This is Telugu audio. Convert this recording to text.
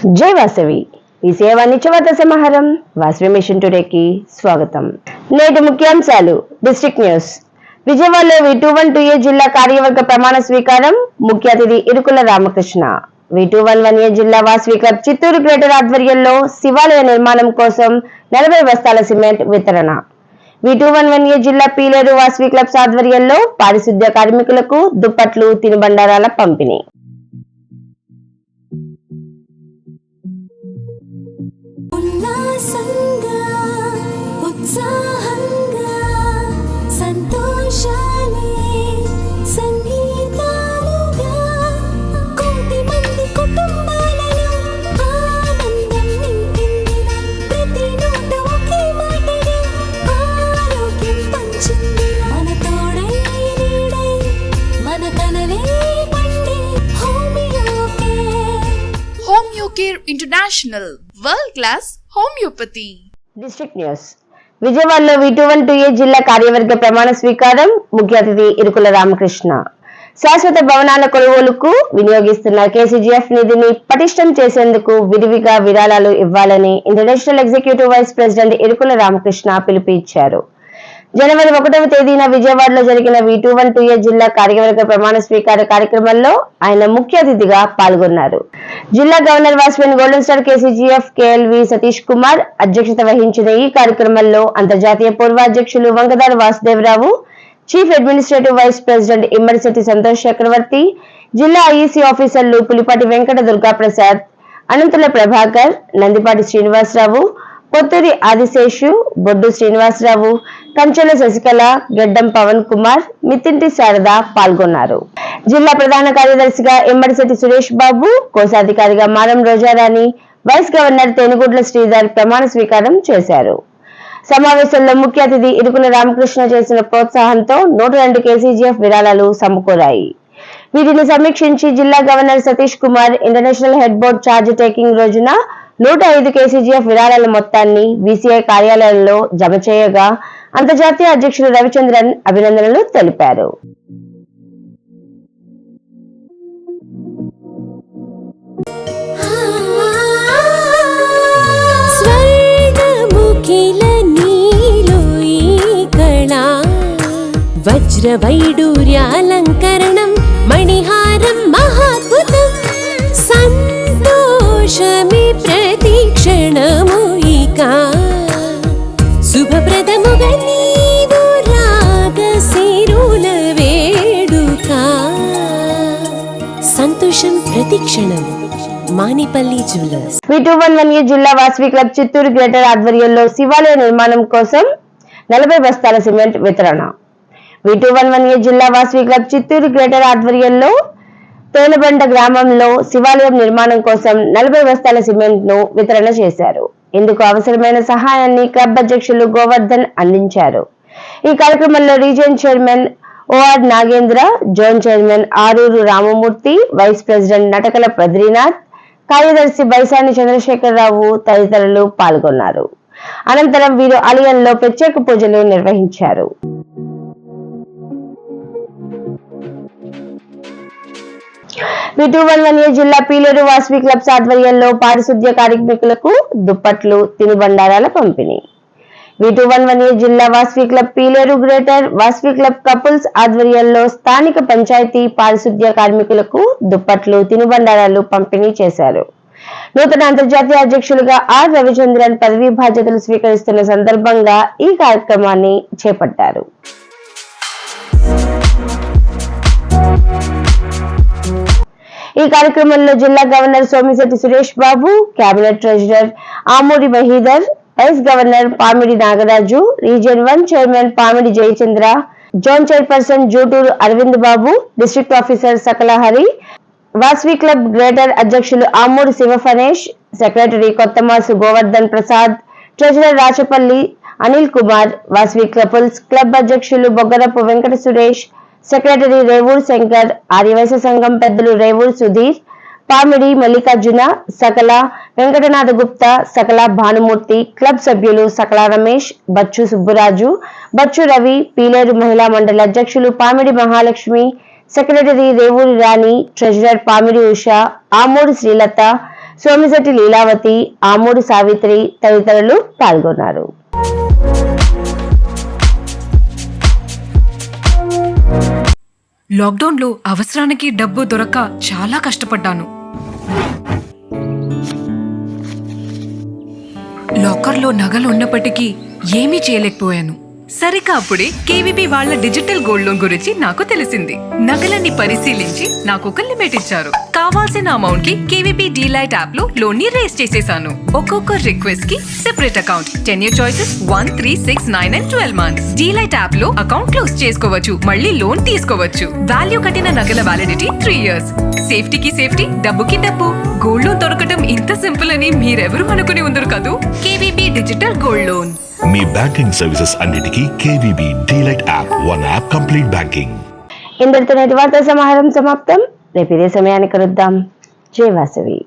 జై వాసవి ఈ సేవ నిత్యవార్త సమాహారం వాసవి మిషన్ టుడేకి స్వాగతం. నేటి ముఖ్యాంశాలు. District news. విజయవాడలో V212A జిల్లా కార్యవర్గ ప్రమాణ స్వీకారం. ముఖ్య అతిథి ఇరుకుల రామకృష్ణ. V211A జిల్లా వాసవి క్లబ్ చిత్తూరు గ్రేటర్ ఆధ్వర్యంలో శివాలయ నిర్మాణం కోసం 40 బస్తాల సిమెంట్ వితరణ. V211A జిల్లా పీలేరు వాసవి క్లబ్స్ ఆధ్వర్యంలో పారిశుద్ధ్య కార్మికులకు దుప్పట్లు, తినుబండారాల పంపిణీ. HomeoCare International, world class homeopathy. District news. విజయవాడలో V212A జిల్లా కార్యవర్గ ప్రమాణ స్వీకారం. ముఖ్య అతిథి ఇరుకుల రామకృష్ణ. శాశ్వత భవనాల కొనుగోలుకు వినియోగిస్తున్న KCGF నిధిని పటిష్టం చేసేందుకు విరివిగా విరాళాలు ఇవ్వాలని international executive vice president Irukula Ramakrishna పిలుపు ఇచ్చారు. జనవరి 1వ తేదీన విజయవాడలో జరిగిన V212A జిల్లా కార్యవర్గ ప్రమాణ స్వీకార కార్యక్రమంలో ఆయన ముఖ్య అతిథిగా పాల్గొన్నారు. జిల్లా గవర్నర్ వాస్విన్ golden star KCGF KLV Satish Kumar అధ్యక్షత వహించిన ఈ కార్యక్రమంలో అంతర్జాతీయ పూర్వ అధ్యక్షులు Vangadaru Vasudevarao, chief administrative vice president Immadisetti Santosh Chakravarthy, జిల్లా IEC ఆఫీసర్లు పులిపాటి వెంకట దుర్గాప్రసాద్, అనంతుల ప్రభాకర్, నందిపాటి శ్రీనివాసరావు, పొత్తూరి ఆదిశేషు, బొడ్డు శ్రీనివాసరావు, కంచెల శశికళ, గెడ్డం పవన్ కుమార్, మిత్తింటి శారద పాల్గొన్నారు. జిల్లా ప్రధాన కార్యదర్శిగా ఇమ్మడిశెట్టి సురేష్ బాబు, కోశాధికారిగా మారం రోజారాణి, వైస్ గవర్నర్ తేనుగుడ్ల శ్రీధర్ ప్రమాణ స్వీకారం చేశారు. సమావేశంలో ముఖ్య అతిథి ఇరుకుల రామకృష్ణ చేసిన ప్రోత్సాహంతో 102 KCGF విరాళాలు సమకూరాయి. వీటిని సమీక్షించి జిల్లా governor Satish Kumar international head board charge taking రోజున 105 KCGF విరాళాల మొత్తాన్ని VCI కార్యాలయంలో జమ చేయగా అంతర్జాతీయ అధ్యక్షులు రవిచంద్రన్ అభినందనలు తెలిపారు. వజ్రవైడూర్యాలంకరణం మణిహారం మహాద్భుతం సంతోషమే ప్రతిక్షణము ఇక శుభప్రదముగా నీవు రాగశిరుల వేడుక సంతోషం ప్రతిక్షణం. మానిపల్లి జ్యువెలర్స్. V211A జిల్లా వాసవి క్లబ్ చిత్తూరు గ్రేటర్ ఆధ్వర్యంలో శివాలయ నిర్మాణం కోసం 40 బస్తాల సిమెంట్ వితరణ. V211A జిల్లా వాసవి క్లబ్ చిత్తూరు గ్రేటర్ ఆధ్వర్యంలో తేనెబండ గ్రామంలో శివాలయం నిర్మాణం కోసం 40 బస్తాల సిమెంట్ ను వితరణ చేశారు. ఇందుకు అవసరమైన సహాయాన్ని క్లబ్ అధ్యక్షులు గోవర్ధన్ అందించారు. ఈ కార్యక్రమంలో region chairman OR Nagendra, zone chairman Aruru Ramamurthy, vice president Natakala Badrinath, కార్యదర్శి బైసాని చంద్రశేఖరరావు తదితరులు పాల్గొన్నారు. అనంతరం వీరు ఆలయంలో ప్రత్యేక పూజలు నిర్వహించారు. V211A జిల్లా పీలేరు వాసవి క్లబ్స్ ఆధ్వర్యంలో పారిశుద్ధ్య కార్మికులకు దుప్పట్లు, తినుబండారాల పంపిణీ. V211A జిల్లా Vasavi club Piler greater Vasavi club couples ఆధ్వర్యంలో స్థానిక పంచాయతీ పారిశుద్ధ్య కార్మికులకు దుప్పట్లు, తినుబండారాలు పంపిణీ చేశారు. నూతన అంతర్జాతీయ అధ్యక్షులుగా R రవిచంద్రన్ పదవీ బాధ్యతలు స్వీకరిస్తున్న సందర్భంగా ఈ కార్యక్రమాన్ని చేపట్టారు. ఈ కార్యక్రమంలో జిల్లా governor Somisetti Suresh Babu, cabinet treasurer Amuri Mahidhar, vice governor Pamidi Nagaraju, region 1 chairman Pamidi Jayachandra, zone chairperson Juturu Aravind Babu, district officer Sakalahari, Vasavi club greater అధ్యక్షులు Amuri Sivaphanesh, secretary Kottamasu Govardhan Prasad, treasurer Rachapalli Anil Kumar, Vasavi couples club అధ్యక్షులు బొగ్గరపు వెంకట సురేష్, సెక్రటరీ రేవూర్ శంకర్, ఆర్యవైశ్య సంఘం పెద్దలు రేవూర్ సుధీర్, పామిడి మల్లికార్జున, సకల వెంకటనాథ గుప్తా, సకల భానుమూర్తి, క్లబ్ సభ్యులు సకల రమేష్, బచ్చు సుబ్బురాజు, బచ్చు రవి, పీలేరు మహిళా మండలి అధ్యక్షులు పామిడి మహాలక్ష్మి, సెక్రటరీ రేవూరి రాణి, ట్రెజరర్ పామిడి ఉష, ఆమూడి శ్రీలత, సోమిశెట్టి లీలావతి, ఆమూడి సావిత్రి తదితరులు పాల్గొన్నారు. లాక్డౌన్లో అవసరానికి డబ్బు దొరక్క చాలా కష్టపడ్డాను. లాకర్లో నగలు ఉన్నప్పటికీ ఏమీ చేయలేకపోయాను. సరిగ్గా అప్పుడే కేవీబీ వాళ్ళ డిజిటల్ గోల్డ్ లోన్ గురించి నాకు తెలిసింది. నగలన్నీ పరిశీలించి నాకు ఒక లిమిట్ ఇచ్చారు. కావాల్సిన అమౌంట్ కి కేవీబీ డీలైట్ యాప్ లో లోన్ ని రేస్ చేసేసాను. ఒక్కొక్క రిక్వెస్ట్ కి separate account, 10 year choices 1, 3, 6, 9 and 12 months. DLite app లో అకౌంట్ క్లోజ్ చేసుకోవచ్చు, మళ్ళీ లోన్ తీసుకోవచ్చు. వాల్యూ కట్టిన నగల వ్యాలిడిటీ 3 years. సేఫ్టీకి సేఫ్టీ, డబ్బుకి డబ్బు. గోల్డ్ లోన్ దొరకటం ఇంత సింపుల్ అని మీరెవరూ అనుకుని ఉండరు కదూ. KVB digital gold loan. మీ బ్యాంకింగ్ సర్వీసెస్ అన్నిటికీ KVB DLite app, one app complete banking. ఇంతటితో నేటి వార్తా సమాహారం సమాప్తం. రేపు ఇదే సమయానికి కలుద్దాం. జై వాసవి.